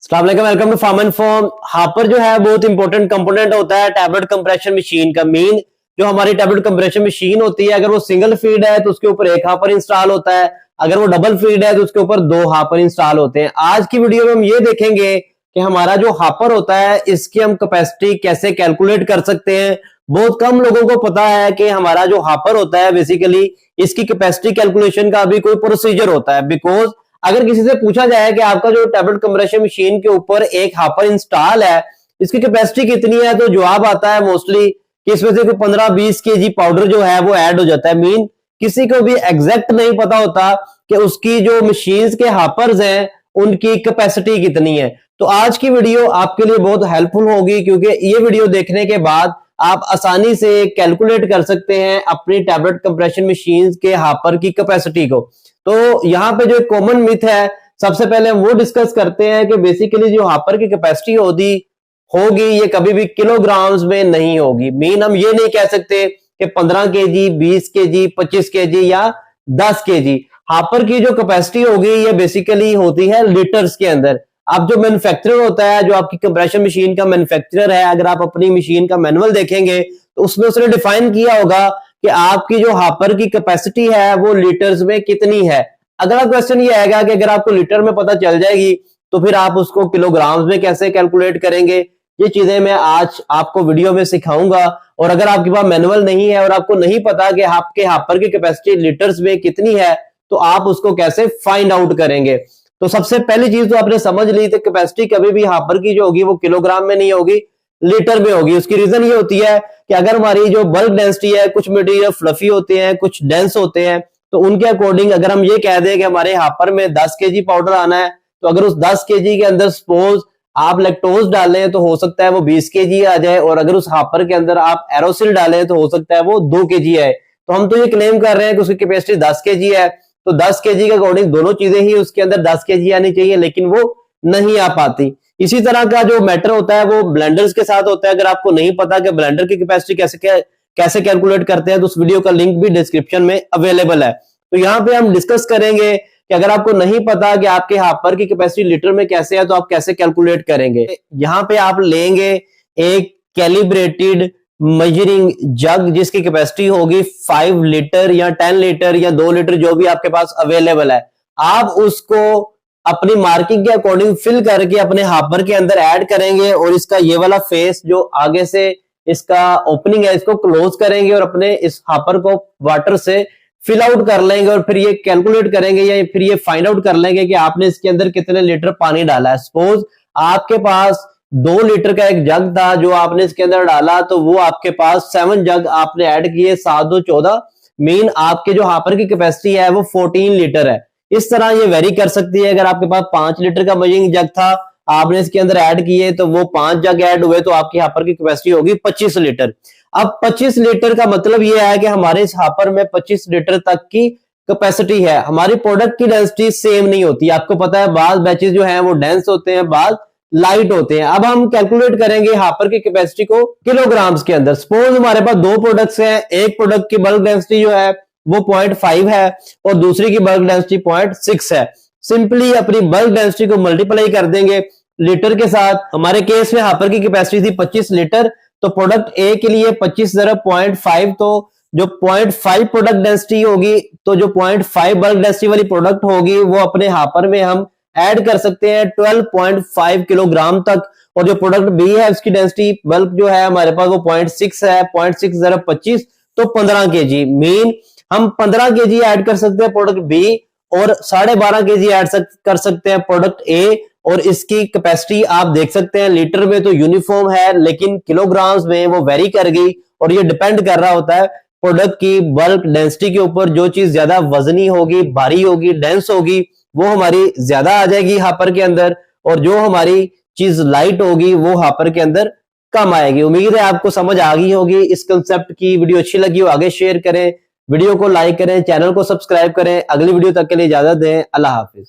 अस्सलाम वालेकुम, welcome to pharm and form. Hopper जो है बहुत इंपॉर्टेंट कंपोनेंट होता है टैबलेट कंप्रेशन मशीन का। मेन जो हमारी टैबलेट कंप्रेशन मशीन होती है, अगर वो सिंगल फीड है तो उसके ऊपर एक हापर इंस्टॉल होता है, अगर वो डबल फीड है तो उसके ऊपर दो हापर इंस्टॉल होते हैं। आज की वीडियो में हम ये देखेंगे कि हमारा जो हापर होता है इसकी हम कैपेसिटी कैसे कैलकुलेट कर सकते हैं। बहुत कम लोगों को पता है कि हमारा जो हापर होता है बेसिकली इसकी कैपेसिटी कैलकुलेशन का भी कोई प्रोसीजर होता है। बिकॉज अगर किसी से पूछा जाए कि आपका जो टैबलेट कंप्रेशन मशीन के ऊपर एक हापर इंस्टॉल है इसकी कैपेसिटी कितनी है, तो जवाब आता है मोस्टली कि इसमें से कोई 15-20 केजी पाउडर जो है वो ऐड हो जाता है। मीन किसी को भी एग्जैक्ट नहीं पता होता कि उसकी जो मशीन्स के हापर्स हैं उनकी कैपेसिटी कितनी है। तो आज की वीडियो आपके लिए बहुत हेल्पफुल होगी, क्योंकि ये वीडियो देखने के बाद आप आसानी से कैलकुलेट कर सकते हैं अपनी टैबलेट कंप्रेशन मशीन के हापर की कैपेसिटी को। तो यहाँ पे जो कॉमन मिथ है सबसे पहले हम वो डिस्कस करते हैं कि बेसिकली जो हापर की कैपेसिटी होगी ये कभी भी किलोग्राम्स में नहीं होगी। मीन हम ये नहीं कह सकते कि 15 केजी, 20 केजी, 25 केजी या 10 केजी। हापर की जो कैपेसिटी होगी ये बेसिकली होती है लीटर्स के अंदर। अब जो मैन्युफैक्चरर होता है, जो आपकी कंप्रेशन मशीन का मैन्युफैक्चरर है, अगर आप अपनी मशीन का मैनुअल देखेंगे तो उसमें उसने डिफाइन किया होगा कि आपकी जो हापर की कैपेसिटी है वो लीटर्स में कितनी है। अगला क्वेश्चन ये आएगा कि अगर आपको लीटर में पता चल जाएगी तो फिर आप उसको किलोग्राम्स में कैसे कैलकुलेट करेंगे। ये चीजें मैं आज आपको वीडियो में सिखाऊंगा। और अगर आपके पास मैनुअल नहीं है और आपको नहीं पता कि आपके हापर की कैपेसिटी लीटर्स में कितनी है तो आप उसको कैसे फाइंड आउट करेंगे। तो सबसे पहली चीज तो आपने समझ ली थी, कैपेसिटी कभी भी हापर की जो होगी वो किलोग्राम में नहीं होगी, लीटर में होगी। उसकी रीजन ये होती है कि अगर हमारी जो बल्क डेंसिटी है, कुछ मटेरियल फ्लफी होते हैं, कुछ डेंस होते हैं, तो उनके अकॉर्डिंग अगर हम ये कह दें कि हमारे हापर में 10 केजी पाउडर आना है, तो अगर उस 10 केजी के अंदर सपोज आप लैक्टोज डालें तो हो सकता है वो 20 केजी आ जाए, और अगर उस हापर के अंदर आप एरोसिल डालें तो हो सकता है वो 2 केजी आए। तो हम तो ये क्लेम कर रहे हैं कि उसकी कैपेसिटी 10 केजी है, तो 10 केजी के अकॉर्डिंग दोनों चीजें ही उसके अंदर 10 केजी आनी चाहिए, लेकिन वो नहीं आ पाती। इसी तरह का जो मैटर होता है वो ब्लेंडर्स के साथ होता है। अगर आपको नहीं पता कि ब्लेंडर की कैपेसिटी कैसे कैलकुलेट करते हैं तो उस वीडियो का लिंक भी डिस्क्रिप्शन में अवेलेबल है। तो यहाँ पे हम डिस्कस करेंगे कि अगर आपको नहीं पता कि आपके हापर की कैपेसिटी लीटर में कैसे है तो आप कैसे कैलकुलेट करेंगे। यहाँ पे आप लेंगे एक कैलिब्रेटेड मेजरिंग जग जिसकी कैपेसिटी होगी 5 लीटर या 10 लीटर या 2 लीटर, जो भी आपके पास अवेलेबल है। आप उसको अपनी मार्किंग के अकॉर्डिंग फिल करके अपने हापर के अंदर ऐड करेंगे, और इसका ये वाला फेस जो आगे से इसका ओपनिंग है इसको क्लोज करेंगे और अपने इस हापर को वाटर से फिल आउट कर लेंगे, और फिर ये कैलकुलेट करेंगे या फिर ये फाइंड आउट कर लेंगे कि आपने इसके अंदर कितने लीटर पानी डाला है। सपोज आपके पास 2 लीटर का एक जग था जो आपने इसके अंदर डाला, तो वो आपके पास 7 जग आपने ऐड किए, 7 2 14। मीन आपके जो हापर की कैपेसिटी है वो 14 लीटर है। इस तरह ये वेरी कर सकती है। अगर आपके पास 5 लीटर का मेजरिंग जग था, आपने इसके अंदर ऐड किए तो वो 5 जग ऐड हुए, तो आपकी हापर की कैपेसिटी होगी 25 लीटर। अब 25 लीटर का मतलब ये है कि हमारे इस हापर में 25 लीटर तक की कैपेसिटी है। हमारी प्रोडक्ट की डेंसिटी सेम नहीं होती, आपको पता है बाद बैचेस जो हैं वो डेंस होते हैं, बाद लाइट होते हैं। अब हम कैलकुलेट करेंगे हापर की कैपेसिटी को किलोग्राम्स के अंदर। सपोज हमारे पास 2 प्रोडक्ट्स हैं, एक प्रोडक्ट की बल्क डेंसिटी जो है वो 0.5 है और दूसरी की बल्क डेंसिटी 0.6 है। सिंपली अपनी बल्क डेंसिटी को मल्टीप्लाई कर देंगे लीटर के साथ। हमारे केस में हापर की कैपेसिटी थी 25 लीटर, तो प्रोडक्ट ए के लिए 25 जरा 0.5, तो जो 0.5 प्रोडक्ट डेंसिटी होगी, तो जो 0.5 बल्क डेंसिटी वाली प्रोडक्ट होगी वो अपने हापर में हम ऐड कर सकते हैं 12.5 किलोग्राम तक। और जो प्रोडक्ट बी है उसकी डेंसिटी बल्क जो है हमारे पास वो 0.6 है, 0.6 जरा 25, तो 15 केजी। मीन हम 15 केजी ऐड कर सकते हैं प्रोडक्ट बी, और 12.5 केजी ऐड कर सकते हैं प्रोडक्ट ए। और इसकी कैपेसिटी आप देख सकते हैं लीटर में तो यूनिफॉर्म है, लेकिन किलोग्राम्स में वो वेरी कर गई, और ये डिपेंड कर रहा होता है प्रोडक्ट की बल्क डेंसिटी के ऊपर। जो चीज ज्यादा वजनी होगी, भारी होगी, डेंस होगी, वो हमारी ज्यादा आ जाएगी हापर के अंदर, और जो हमारी चीज लाइट होगी वो हापर के अंदर कम आएगी। उम्मीद है आपको समझ आ गई होगी इस कंसेप्ट की। वीडियो अच्छी लगी हो आगे शेयर करें, वीडियो को लाइक करें, चैनल को सब्सक्राइब करें। अगली वीडियो तक के लिए इजाजत दें। अल्लाह हाफिज।